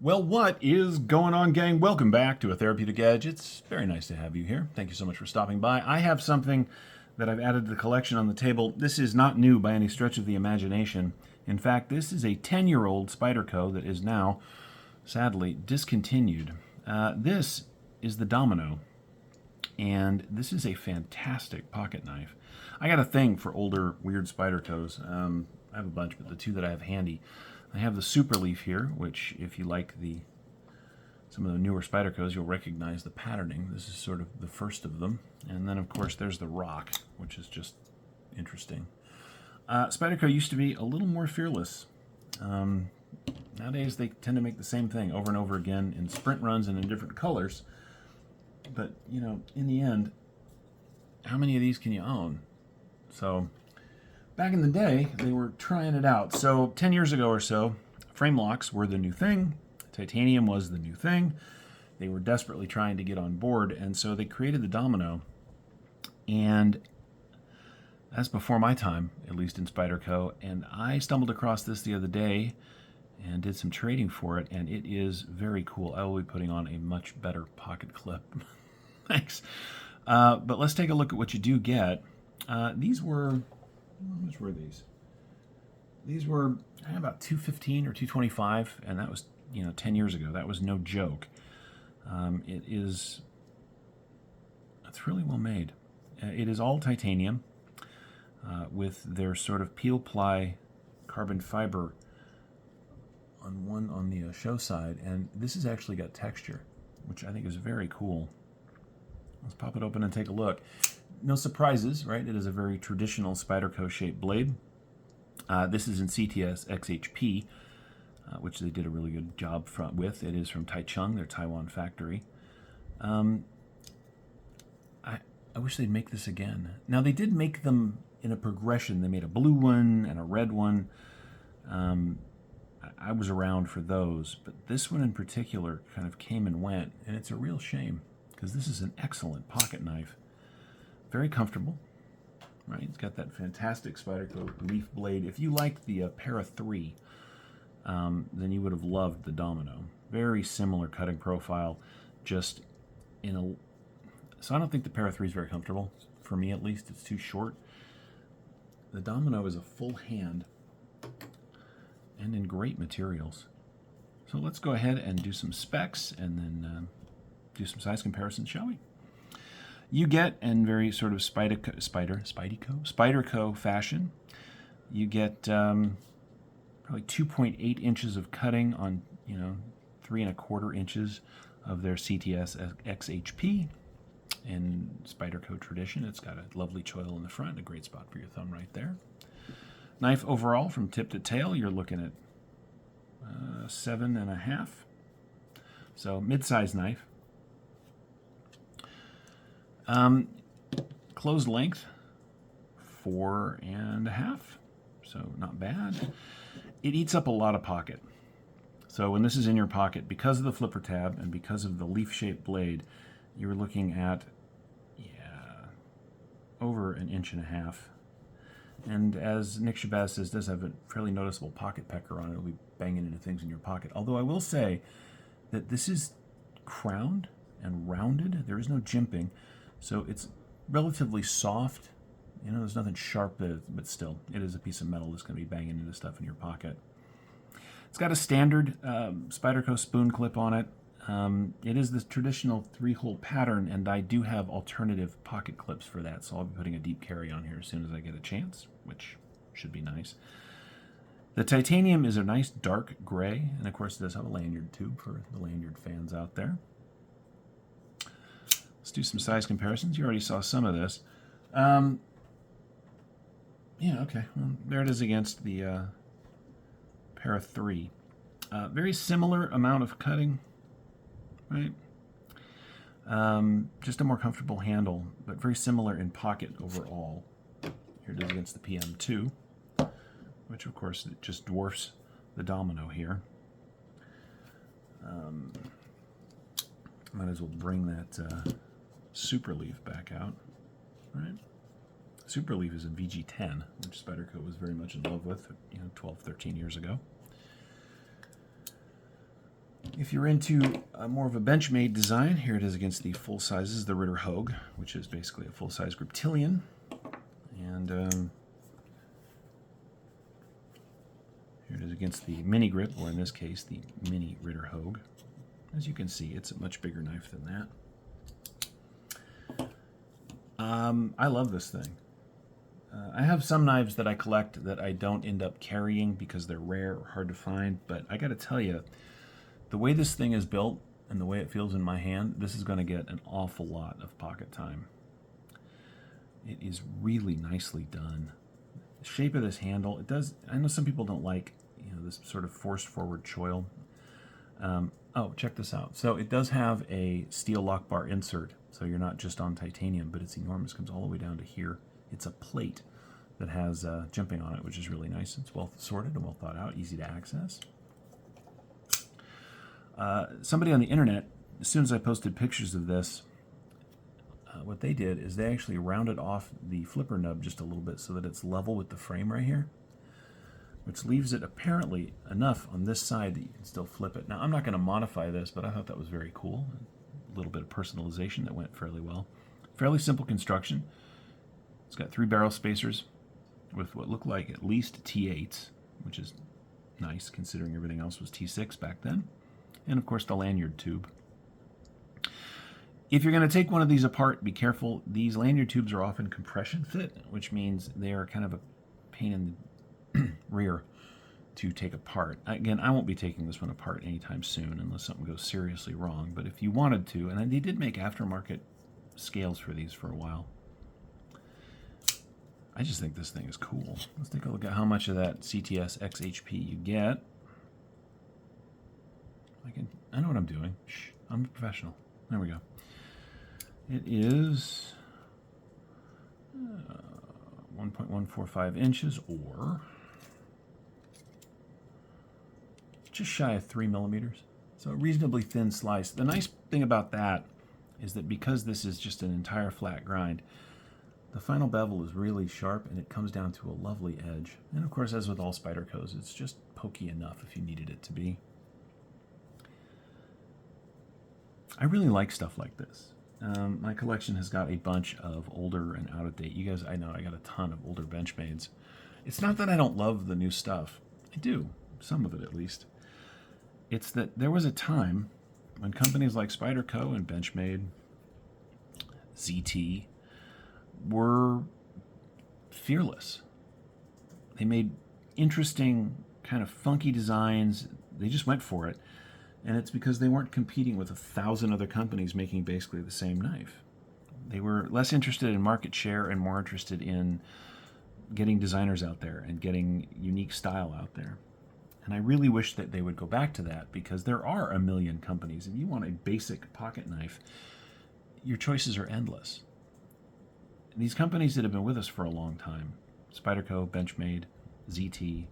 Well, what is going on, gang? Welcome back to A Therapeutic Edge. It's very nice to have you here. Thank you so much for stopping by. I have something that I've added to the collection on the table. This is not new by any stretch of the imagination. In fact, this is a 10-year-old Spyderco that is now, sadly, discontinued. This is the Domino, and this is a fantastic pocket knife. I got a thing for older, weird Spydercos. I have a bunch, but the two that I have handy, I have the Super Leaf here, which if you like some of the newer Spydercos, you'll recognize the patterning. This is sort of the first of them. And then, of course, there's the Rock, which is just interesting. Spyderco used to be a little more fearless. Nowadays, they tend to make the same thing over and over again in sprint runs and in different colors. But, you know, in the end, how many of these can you own? So back in the day, they were trying it out. So 10 years ago or so, frame locks were the new thing. Titanium was the new thing. They were desperately trying to get on board, and so they created the Domino. And that's before my time, at least in Spyderco. And I stumbled across this the other day and did some trading for it, and it is very cool. I will be putting on a much better pocket clip. Thanks. But let's take a look at what you do get. These were... How much were these? These were about $215 or $225, and that was 10 years ago. That was no joke. It's really well made. It is all titanium with their sort of peel ply carbon fiber on the show side, and this has actually got texture, which I think is very cool. Let's pop it open and take a look. No surprises, right? It is a very traditional Spyderco shaped blade. This is in CTS-XHP, which they did a really good job with. It is from Taichung, their Taiwan factory. I wish they'd make this again. Now, they did make them in a progression. They made a blue one and a red one. I was around for those, but this one in particular kind of came and went, and it's a real shame because this is an excellent pocket knife. Very comfortable, right? It's got that fantastic Spyderco leaf blade. If you liked the Para 3, then you would have loved the Domino. Very similar cutting profile, just in a... So I don't think the Para 3 is very comfortable. For me, at least, it's too short. The Domino is a full hand and in great materials. So let's go ahead and do some specs and then do some size comparisons, shall we? You get, in very sort of Spyderco fashion, you get probably 2.8 inches of cutting on 3¼ inches of their CTS-XHP. In Spyderco tradition, it's got a lovely choil in the front, a great spot for your thumb right there. Knife overall, from tip to tail, you're looking at 7.5. So mid-size knife. Closed length, 4.5, so not bad. It eats up a lot of pocket. So when this is in your pocket, because of the flipper tab and because of the leaf-shaped blade, you're looking at, over 1.5 inches. And as Nick Shabazz says, does have a fairly noticeable pocket pecker on it. It'll be banging into things in your pocket. Although I will say that this is crowned and rounded. There is no jimping. So it's relatively soft. There's nothing sharp, but still, it is a piece of metal that's going to be banging into stuff in your pocket. It's got a standard Spyderco spoon clip on it. It is the traditional 3-hole pattern, and I do have alternative pocket clips for that, so I'll be putting a deep carry on here as soon as I get a chance, which should be nice. The titanium is a nice dark gray, and of course it does have a lanyard tube for the lanyard fans out there. Let's do some size comparisons. You already saw some of this. Okay. Well, there it is against the Para 3. Very similar amount of cutting, right? Just a more comfortable handle, but very similar in pocket overall. Here it is against the PM2, which of course it just dwarfs the Domino here. Might as well bring that Super Leaf back out, right? Super Leaf is a VG10, which Spyderco was very much in love with, 12, 13 years ago. If you're into more of a Benchmade design, here it is against the full sizes, the Ritter Hogue, which is basically a full-size Griptilian. And here it is against the mini grip, or in this case, the mini Ritter Hogue. As you can see, it's a much bigger knife than that. I love this thing. I have some knives that I collect that I don't end up carrying because they're rare or hard to find, but I gotta tell you, the way this thing is built and the way it feels in my hand, this is going to get an awful lot of pocket time. It is really nicely done. The shape of this handle, it does, I know some people don't like, this sort of forced forward choil. Oh, check this out. So it does have a steel lock bar insert, so you're not just on titanium, but it's enormous, comes all the way down to here. It's a plate that has jimping on it, which is really nice. It's well sorted and well thought out, easy to access. Somebody on the internet, as soon as I posted pictures of this, what they did is they actually rounded off the flipper nub just a little bit so that it's level with the frame right here, which leaves it apparently enough on this side that you can still flip it. Now, I'm not going to modify this, but I thought that was very cool. A little bit of personalization that went fairly well. Fairly simple construction. It's got 3 barrel spacers with what look like at least T8s, which is nice considering everything else was T6 back then. And of course the lanyard tube. If you're going to take one of these apart, be careful. These lanyard tubes are often compression fit, which means they are kind of a pain in the rear to take apart. Again, I won't be taking this one apart anytime soon unless something goes seriously wrong. But if you wanted to, and they did make aftermarket scales for these for a while. I just think this thing is cool. Let's take a look at how much of that CTS-XHP you get. I know what I'm doing. Shh, I'm a professional. There we go. It is 1.145 inches, or just shy of 3 millimeters. So a reasonably thin slice. The nice thing about that is that because this is just an entire flat grind, the final bevel is really sharp and it comes down to a lovely edge. And of course, as with all Spydercos, it's just pokey enough if you needed it to be. I really like stuff like this. My collection has got a bunch of older and out of date. You guys, I know I got a ton of older Benchmades. It's not that I don't love the new stuff. I do, some of it at least. It's that there was a time when companies like Spyderco and Benchmade, ZT, were fearless. They made interesting, kind of funky designs. They just went for it. And it's because they weren't competing with 1,000 other companies making basically the same knife. They were less interested in market share and more interested in getting designers out there and getting unique style out there. And I really wish that they would go back to that, because there are a million companies. If you want a basic pocket knife, your choices are endless. These companies that have been with us for a long time, Spyderco, Benchmade, ZT,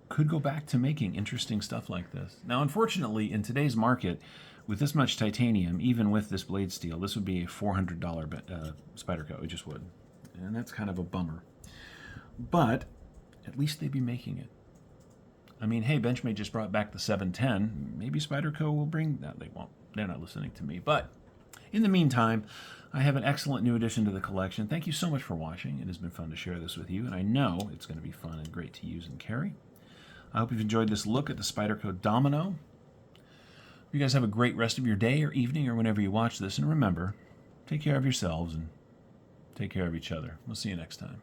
could go back to making interesting stuff like this. Now, unfortunately, in today's market, with this much titanium, even with this blade steel, this would be a $400 Spyderco. It just would. And that's kind of a bummer. But at least they'd be making it. I mean, hey, Benchmade just brought back the 710. Maybe Spyderco will bring that. They won't. They're not listening to me. But in the meantime, I have an excellent new addition to the collection. Thank you so much for watching. It has been fun to share this with you, and I know it's going to be fun and great to use and carry. I hope you've enjoyed this look at the Spyderco Domino. You guys have a great rest of your day or evening or whenever you watch this. And remember, take care of yourselves and take care of each other. We'll see you next time.